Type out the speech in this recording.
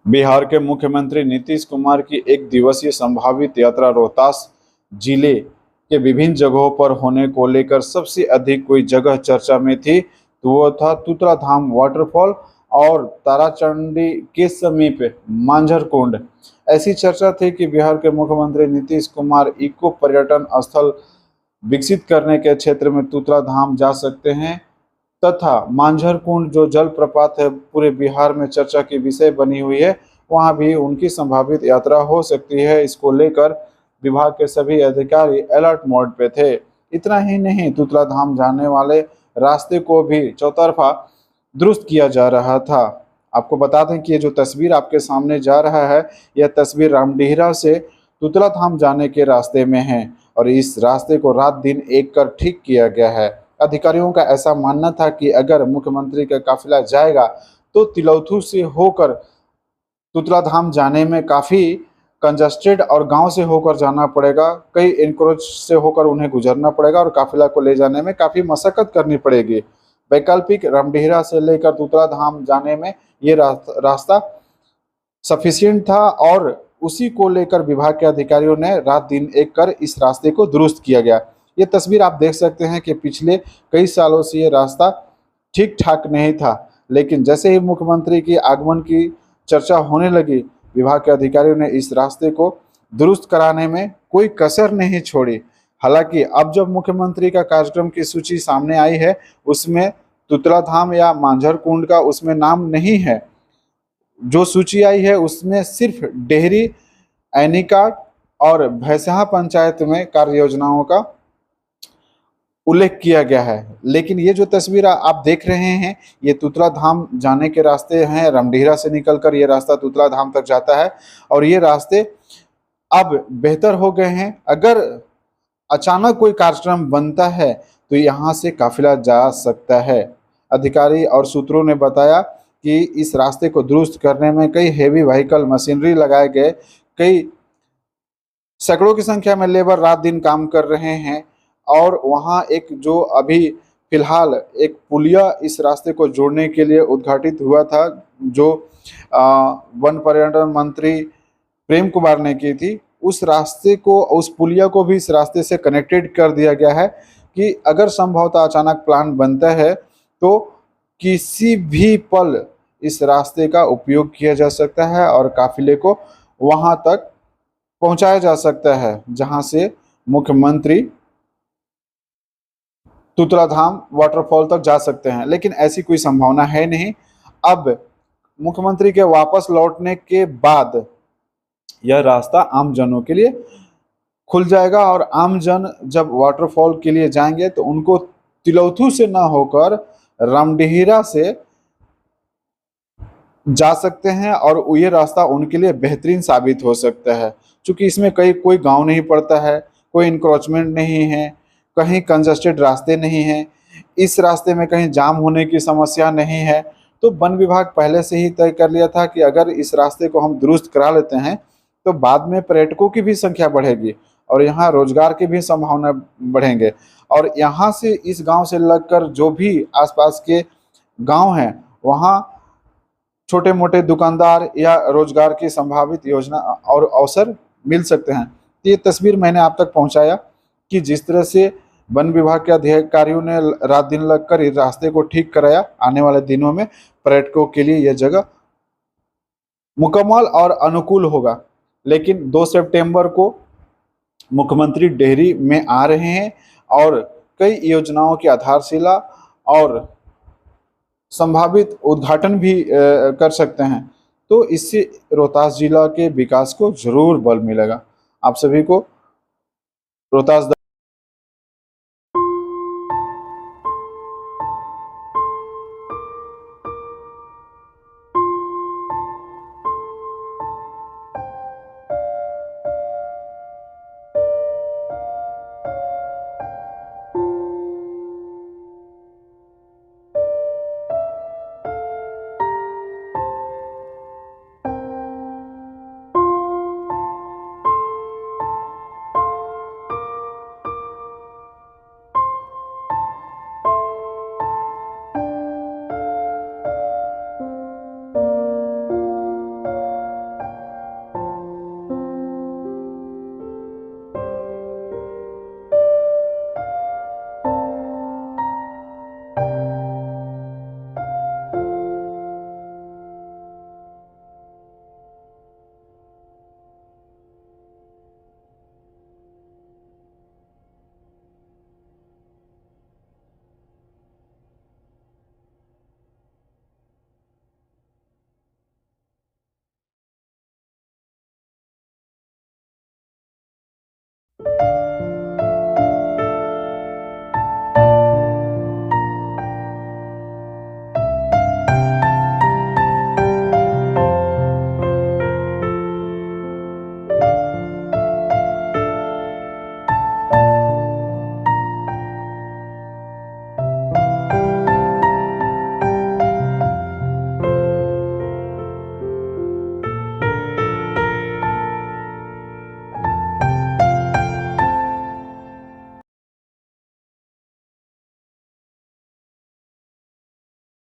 बिहार के मुख्यमंत्री नीतीश कुमार की एक दिवसीय संभावित यात्रा रोहतास जिले के विभिन्न जगहों पर होने को लेकर सबसे अधिक कोई जगह चर्चा में थी तो वो था तुतला धाम वाटरफॉल और ताराचंडी के समीप मांझर कुंड। ऐसी चर्चा थी कि बिहार के मुख्यमंत्री नीतीश कुमार इको पर्यटन स्थल विकसित करने के क्षेत्र में तुतला धाम जा सकते हैं तथा मांझर कुंड जो जलप्रपात है पूरे बिहार में चर्चा की विषय बनी हुई है, वहां भी उनकी संभावित यात्रा हो सकती है। इसको लेकर विभाग के सभी अधिकारी अलर्ट मोड पे थे। इतना ही नहीं, तुतला धाम जाने वाले रास्ते को भी चौतरफा दुरुस्त किया जा रहा था। आपको बता दें कि ये जो तस्वीर आपके सामने जा रहा है, यह तस्वीर रामडीहरा से तुतला धाम जाने के रास्ते में है और इस रास्ते को रात दिन एक कर ठीक किया गया है। अधिकारियों का ऐसा मानना था कि अगर मुख्यमंत्री का काफिला जाएगा तो तिलौथू से होकर तुतला धाम जाने में काफ़ी कंजस्टेड और गांव से होकर जाना पड़ेगा, कई एनक्रोच से होकर उन्हें गुजरना पड़ेगा और काफिला को ले जाने में काफ़ी मशक्कत करनी पड़ेगी। वैकल्पिक रामडीहरा से लेकर तुतला धाम जाने में ये रास्ता सफिशिएंट था और उसी को लेकर विभाग के अधिकारियों ने रात दिन एक कर इस रास्ते को दुरुस्त किया गया। ये तस्वीर आप देख सकते हैं कि पिछले कई सालों से ये रास्ता ठीक ठाक नहीं था, लेकिन जैसे ही मुख्यमंत्री की आगमन की चर्चा होने लगी, विभाग के अधिकारियों ने इस रास्ते को दुरुस्त कराने में कोई कसर नहीं छोड़ी। हालांकि अब जब मुख्यमंत्री का कार्यक्रम की सूची सामने आई है, उसमें तुतला धाम या मांझर कुंड का उसमें नाम नहीं है। जो सूची आई है उसमें सिर्फ डेहरी, ऐनीकाट और भैंसहा पंचायत में कार्य योजनाओं का उल्लेख किया गया है। लेकिन ये जो तस्वीर आप देख रहे हैं, ये तुतला धाम जाने के रास्ते हैं। रामडीहरा से निकलकर ये रास्ता तुतला धाम तक जाता है और ये रास्ते अब बेहतर हो गए हैं। अगर अचानक कोई कार्यक्रम बनता है तो यहाँ से काफिला जा सकता है। अधिकारी और सूत्रों ने बताया कि इस रास्ते को दुरुस्त करने में कई हेवी व्हीकल मशीनरी लगाए गए, कई सैकड़ों की संख्या में लेबर रात दिन काम कर रहे हैं और वहाँ एक जो अभी फिलहाल एक पुलिया इस रास्ते को जोड़ने के लिए उद्घाटित हुआ था, जो वन पर्यटन मंत्री प्रेम कुमार ने की थी, उस रास्ते को, उस पुलिया को भी इस रास्ते से कनेक्टेड कर दिया गया है कि अगर संभवतः अचानक प्लान बनता है तो किसी भी पल इस रास्ते का उपयोग किया जा सकता है और काफिले को वहां तक पहुंचाया जा सकता है जहां से मुख्यमंत्री तुतला धाम वाटरफॉल तक जा सकते हैं। लेकिन ऐसी कोई संभावना है नहीं। अब मुख्यमंत्री के वापस लौटने के बाद यह रास्ता आम जनों के लिए खुल जाएगा और आम जन जब वाटरफॉल के लिए जाएंगे तो उनको तिलौथू से ना होकर रामडीहरा से जा सकते हैं और ये रास्ता उनके लिए बेहतरीन साबित हो सकता है। क्योंकि इसमें कोई गांव नहीं पड़ता है, कोई इंक्रोचमेंट नहीं है, कहीं कंजस्टेड रास्ते नहीं हैं, इस रास्ते में कहीं जाम होने की समस्या नहीं है। तो वन विभाग पहले से ही तय कर लिया था कि अगर इस रास्ते को हम दुरुस्त करा लेते हैं तो बाद में पर्यटकों की भी संख्या बढ़ेगी और यहाँ रोजगार की भी संभावना बढ़ेंगे और यहाँ से इस गांव से लगकर जो भी आसपास के गांव हैं वहाँ छोटे मोटे दुकानदार या रोजगार की संभावित योजना और अवसर मिल सकते हैं। ये तस्वीर मैंने आप तक पहुंचाया कि जिस तरह से वन विभाग के अधिकारियों ने रात दिन लगकर इस रास्ते को ठीक कराया, आने वाले दिनों में पर्यटकों के लिए यह जगह मुकम्मल और अनुकूल होगा। लेकिन 2 सितंबर को मुख्यमंत्री डेहरी में आ रहे हैं और कई योजनाओं की आधारशिला और संभावित उद्घाटन भी कर सकते हैं। तो इससे रोहतास जिला के विकास को जरूर बल मिलेगा। आप सभी को रोहतास है।